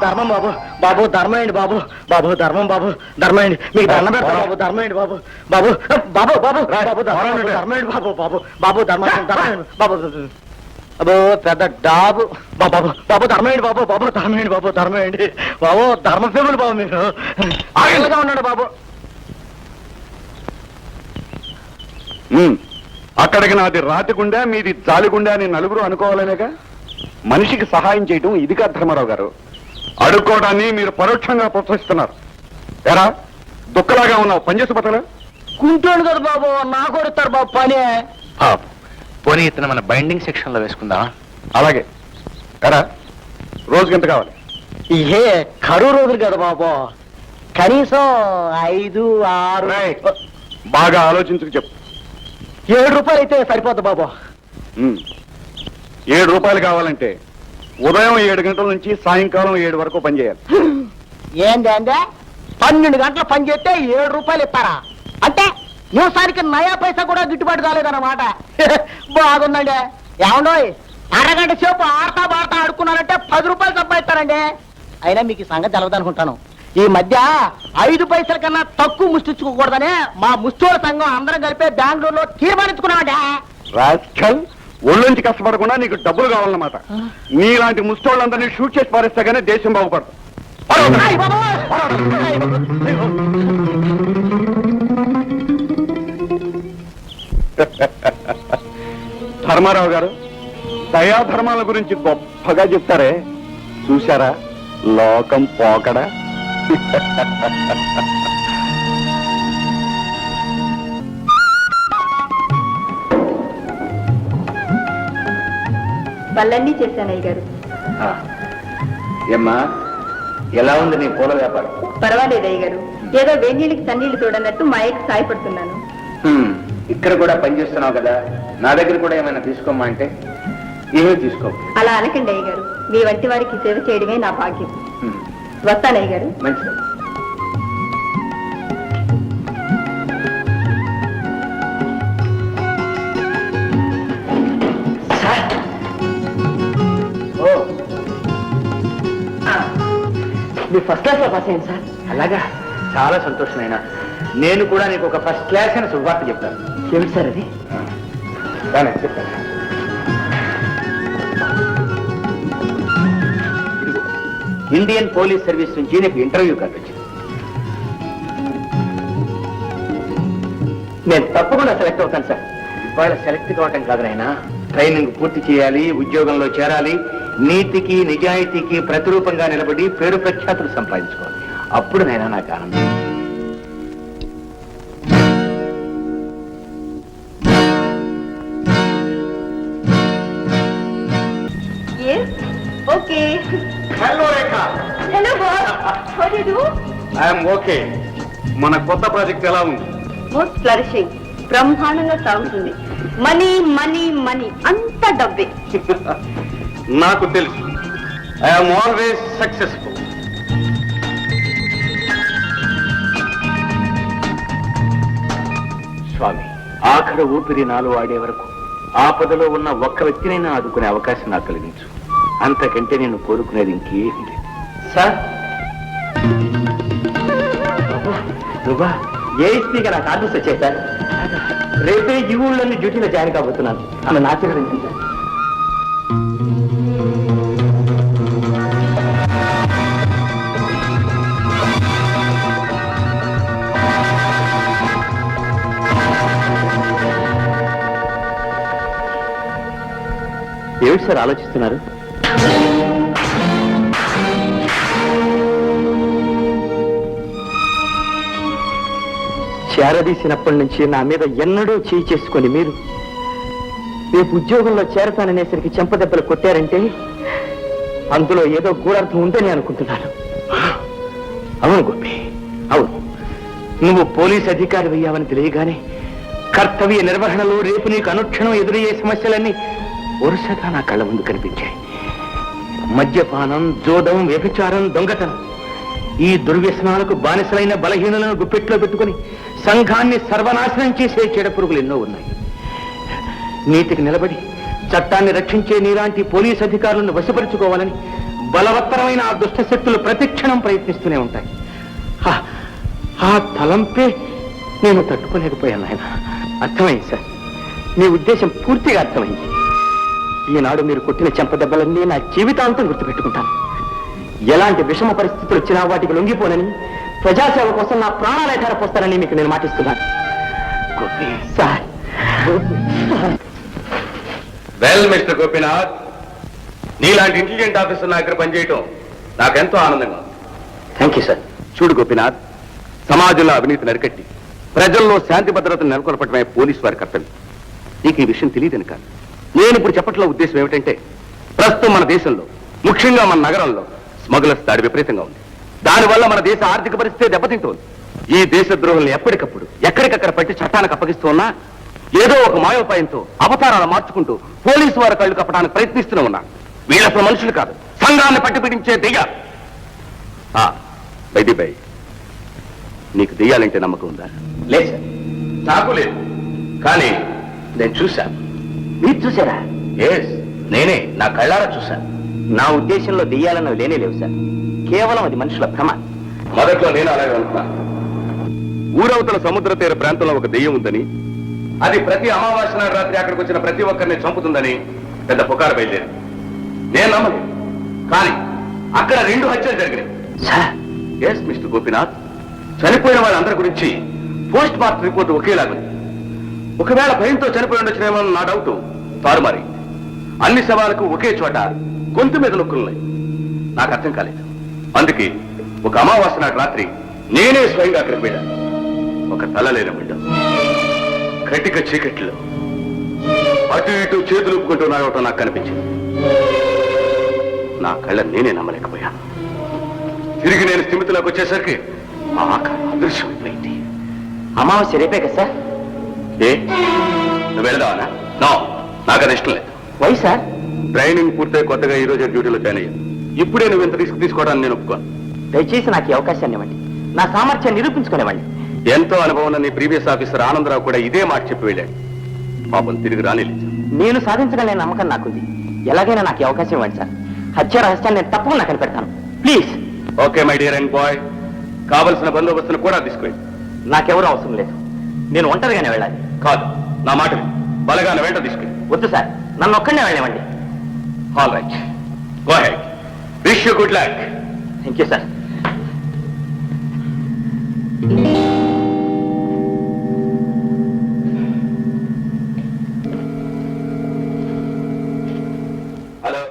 ధర్మం బాబు బాబు ధర్మేయండి బాబు బాబు ధర్మం బాబు ధర్మేయండి మీకు దండం పెడతా బాబు ధర్మేయండి బాబు బాబు బాబు బాబు బాబు ధర్మేయండి బాబు బాబు బాబు ధర్మేయండి బాబు అబ్బో పెద్ద డాబు బాబు బాబు ధర్మేయండి బాబు బాబు ధర్మేయండి బాబు ధర్మేయండి బాబు ధర్మసేవులు బాబు మీరు ఆగలుగా ఉన్నాడు బాబు. అక్కడికి నాది రాతిగుండా మీది జాలిగుండా అని నలుగురు అనుకోవాలనేగా. మనిషికి సహాయం చేయడం ఇదిగా ధర్మారావు గారు. అడుక్కోవడాన్ని మీరు పరోక్షంగా ప్రోత్సహిస్తున్నారు. ఎరా దుక్కలాగా ఉన్నావు, పనిచేసి పట్టలే. కుంటాను కదా బాబు, నాకు కొడతారు బాబు పని. పోనీ ఇతను మన బైండింగ్ సెక్షన్ లో వేసుకుందాం. అలాగే. ఎరా రోజుకి ఎంత కావాలి? ఏ కరువు రోజులు కదా బాబు, కనీసం 5, 6. బాగా ఆలోచించుకు చెప్పు. 7 రూపాయలు అయితే సరిపోద్ది బాబు. 7 రూపాయలు కావాలంటే ఉదయం 7 గంటల నుంచి సాయంకాలం 7 వరకు పనిచేయాలి. ఏంటంటే 12 గంటలు పని చేస్తే 7 రూపాయలు ఇస్తారా? అంటే నిమిషానికి నయా పైసా కూడా గిట్టుబాటు కాలేదన్నమాట. బాగుందండి. ఏమండోయ్, అరగంట సేపు ఆడతా బాడతా ఆడుకున్నారంటే 10 రూపాయలు సంపాదిస్తారండి. అయినా మీకు ఈ సంగతి తెలవదనుకుంటాను, ఈ మధ్య 5 పైసల కన్నా తక్కువ ముష్టించుకోకూడదనే మా ముష్టోళ్ళ సంఘం అందరం కలిపి బెంగళూరులో తీర్మానించుకున్నామండి. రాస్కల్, ఒళ్ళొంచి కష్టపడకుండా నీకు డబ్బులు కావాలన్నమాట. నీలాంటి ముష్టోళ్ళందరినీ షూట్ చేసి పారేస్తే గానీ దేశం బాగుపడదు. ధర్మారావు గారు దయాధర్మాల గురించి గొప్పగా చెప్తారే, చూశారా లోకం పోకడా. పళ్ళన్నీ చేశాను అయ్య గారు. ఏమ్మా, ఎలా ఉంది నీ పూల వ్యాపారం? పర్వాలేదు అయ్య గారు, ఏదో వేణీళ్ళకి సన్నీళ్లు తోడన్నట్టు మా అయ్యకి సాయపడుతున్నాను. ఇక్కడ కూడా పనిచేస్తున్నావు కదా, నా దగ్గర కూడా ఏమైనా తీసుకోమ్మా అంటే ఏమీ తీసుకో. అలా అనకండి అయ్య గారు, మీ వంటి వారికి సేవ చేయడమే నా భాగ్యం. వస్తానయ్య గారు. మంచిది. మీరు ఫస్ట్ క్లాస్ లో పాస్ అయ్యింది సార్. అలాగా, చాలా సంతోషమైనా. నేను కూడా నీకు ఒక ఫస్ట్ క్లాస్ అని శుభవార్త చెప్తాను. ఏమిటి సార్ అది? చెప్తాను. ఇండియన్ పోలీస్ సర్వీస్ నుంచి నీకు ఇంటర్వ్యూ కార్డు వచ్చింది. నేను తప్పకుండా సెలెక్ట్ అవుతాను సార్. ఇవాళ సెలెక్ట్ కావటం కాదు నాయనా, ట్రైనింగ్ పూర్తి చేయాలి, ఉద్యోగంలో చేరాలి, నీతికి నిజాయితీకి ప్రతిరూపంగా నిలబడి పేరు ప్రఖ్యాతులు సంపాదించుకోవాలి. అప్పుడు నైనా నాకు ఆనందం. Okay. Hello Rekha. Hello boss, how do you do? I'm okay. మన కొత్త ప్రాజెక్ట్ ఎలా ఉంది? మోస్ట్ ఫ్లరిషింగ్, బ్రహ్మాండంగా సాగుతుంది. మనీ మనీ మనీ, అంత డబ్బే. నాకు తెలుసు. I'm always successful. స్వామి, ఆఖరి ఊపిరి నాలో ఆడే వరకు ఆపదలో ఉన్న ఒక్క వ్యక్తినైనా ఆదుకునే అవకాశం నాకు కలిగించు. అంతకంటే నేను కోరుకునేది ఇంకేమీ లేదు. సార్, నువ్వా? ఏఎస్పీగా నాకు ఆర్డర్స్ వచ్చాయి సార్. రేపే ఈ ఊళ్ళోని డ్యూటీలో జాయిన్ కాబోతున్నాను. ఆమె ఆశీర్వదించండి సార్. ఏమిటి సార్ ఆలోచిస్తున్నారు? చేరదీసినప్పటి నుంచి నా మీద ఎన్నడూ చేయి చేసుకొని మీరు రేపు ఉద్యోగంలో చేరతాననేసరికి చెంపదెబ్బలు కొట్టారంటే అందులో ఏదో గూఢార్థం ఉందని అనుకుంటున్నాను. అవును గోపి, అవును. నువ్వు పోలీస్ అధికారి అయ్యావని తెలియగానే కర్తవ్య నిర్వహణలో రేపు నీకు అనుక్షణం ఎదురయ్యే సమస్యలన్నీ వరుసగా నా కళ్ళ ముందు కనిపించాయి. మద్యపానం, జోదం, వ్యభిచారం, దొంగతనం, ఈ దుర్వ్యసనాలకు బానిసలైన బలహీనులను గుప్పెట్లో పెట్టుకుని సంఘాన్ని సర్వనాశనం చేసే చెడపురుగులు ఎన్నో ఉన్నాయి. నీతికి నిలబడి చట్టాన్ని రక్షించే నీలాంటి పోలీస్ అధికారులను వశపరుచుకోవాలని బలవత్తరమైన ఆ దుష్ట శక్తులు ప్రతిక్షణం ప్రయత్నిస్తూనే ఉంటాయి. ఆ తలంపే నేను తట్టుకోలేకపోయాను ఆయన. అర్థమైంది సార్, మీ ఉద్దేశం పూర్తిగా అర్థమైంది. ఈనాడు మీరు కొట్టిన చెంపదెబ్బలన్నీ నా జీవితాంతం గుర్తుపెట్టుకుంటాను. ఎలాంటి విషమ పరిస్థితులు వచ్చినా వాటికి లొంగిపోనని, ప్రజాసేవ కోసం నా ప్రాణాలే ధారపోస్తానని మీకు నేను మాటిస్తున్నాను. సార్, వెల్ మిస్టర్ గోపీనాథ్, నీలాంటి ఇంటెలిజెంట్ ఆఫీసర్ నా దగ్గర పనిచేయటం నాకెంతో ఆనందంగా ఉంది. Thank you sir. చూడు గోపీనాథ్, సమాజంలో అవినీతిని అరికట్టి ప్రజల్లో శాంతి భద్రతను నెలకొల్పటమే పోలీసు వారి కర్తవ్యం. నీకు ఈ విషయం తెలియదని కాదు. నేను ఇప్పుడు చెప్పట్లో ఉద్దేశం ఏమిటంటే, ప్రస్తుతం మన దేశంలో, ముఖ్యంగా మన నగరంలో స్మగ్లర్స్ దాడి విపరీతంగా ఉంది. దానివల్ల మన దేశ ఆర్థిక పరిస్థితి దెబ్బతింటోంది. ఈ దేశద్రోహుల్ని ఎప్పటికప్పుడు ఎక్కడికక్కడ పట్టి చట్టానికి అప్పగిస్తున్నా ఏదో ఒక మాయోపాయంతో అవతారాలు మార్చుకుంటూ పోలీసు వారి కళ్ళు కప్పడానికి ప్రయత్నిస్తూనే ఉన్నా. వీళ్ళప్పుడు మనుషులు కాదు, సంఘాన్ని పట్టి పీడించే దెయ్యాలు. బై నీకు దెయ్యాలంటే నమ్మకం ఉందా? లేదు సార్. నాకు లేదు, కానీ నేను చూశాను. మీరు చూసారా? ఎస్, నేనే నా కళ్ళారా చూశాను. నా ఉద్దేశంలో దెయ్యాలన్నవి లేనే లేవు సార్. కేవలం అది మనుషుల భ్రమ. మొదట్లో నేను అలాగే అనుకున్నాను. ఊరవతల సముద్ర తీర ప్రాంతంలో ఒక దెయ్యం ఉందని, అది ప్రతి అమావాస్య నాడు రాత్రి అక్కడికి వచ్చిన ప్రతి ఒక్కరిని చంపుతుందని పెద్ద పుకారు బయలుదేరి నేను నమ్మలేదు. కానీ అక్కడ 2 హత్యలు జరిగినాయి. ఎస్ మిస్టర్ గోపీనాథ్, చనిపోయిన వాళ్ళందరి గురించి పోస్ట్ మార్టం రిపోర్ట్ ఒకేలాగుంది. ఒకవేళ భయంతో చనిపోయి ఉండొచ్చినేమో నా డౌట్ తారుమారి. అన్ని శవాలకు ఒకే చోట గొంతు మీద నొక్కులున్నాయి. నాకు అర్థం కాలేదు. అందుకే ఒక అమావాస్య నాడు రాత్రి నేనే స్వయంగా అక్కడికి వెళ్ళాను. ఒక తల లేని బిడ్డ కటిక చీకట్లో అటు ఇటు చేతులు ఊపుకుంటూ నడవటం నాకు కనిపించింది. నా కళ్ళ నేనే నమ్మలేకపోయాను. తిరిగి నేను స్థిమితిలోకి వచ్చేసరికి ఆ ఆకారం అదృశ్యమైపోయింది. అమావాస్య రేపే కదా సార్? నువ్వు వెళదావనా? నో, నాకు అది ఇష్టం లేదు. Why sir? ట్రైనింగ్ పూర్తయి కొత్తగా ఈ రోజే డ్యూటీలో జాయిన్ అయ్యాను. ఇప్పుడే నువ్వు ఇంత రిస్క్ తీసుకోవడానికి నేను ఒప్పుకోను. దయచేసి నాకు ఈ అవకాశాన్ని ఇవ్వండి. నా సామర్థ్యాన్ని నిరూపించుకునేవ్వండి. ఎంతో అనుభవం ఉన్న నీ ప్రీవియస్ ఆఫీసర్ ఆనందరావు కూడా ఇదే మాట చెప్పి వెళ్ళాడు. పాపం తిరిగి రానిలేదు. నేను సాధించగలనే నమ్మకం నాకుంది. ఎలాగైనా నాకు ఈ అవకాశం ఇవ్వండి సార్. హత్య రహస్యాన్ని నేను తప్పకుండా కనిపెడతాను. Please. Okay my dear young boy, కావలసిన బందోబస్తును కూడా తీసుకెళ్ళి. నాకెవరూ అవసరం లేదు. నేను ఒంటరిగానే వెళ్ళాలి. కాదు, నా మాట విను. బలగాన వెంట తీసుకెళ్ళి. వద్దు సార్, నన్ను ఒక్కడే వెళ్ళనివ్వండి. All right, go ahead. Wish you good luck. Thank you sir. Hello.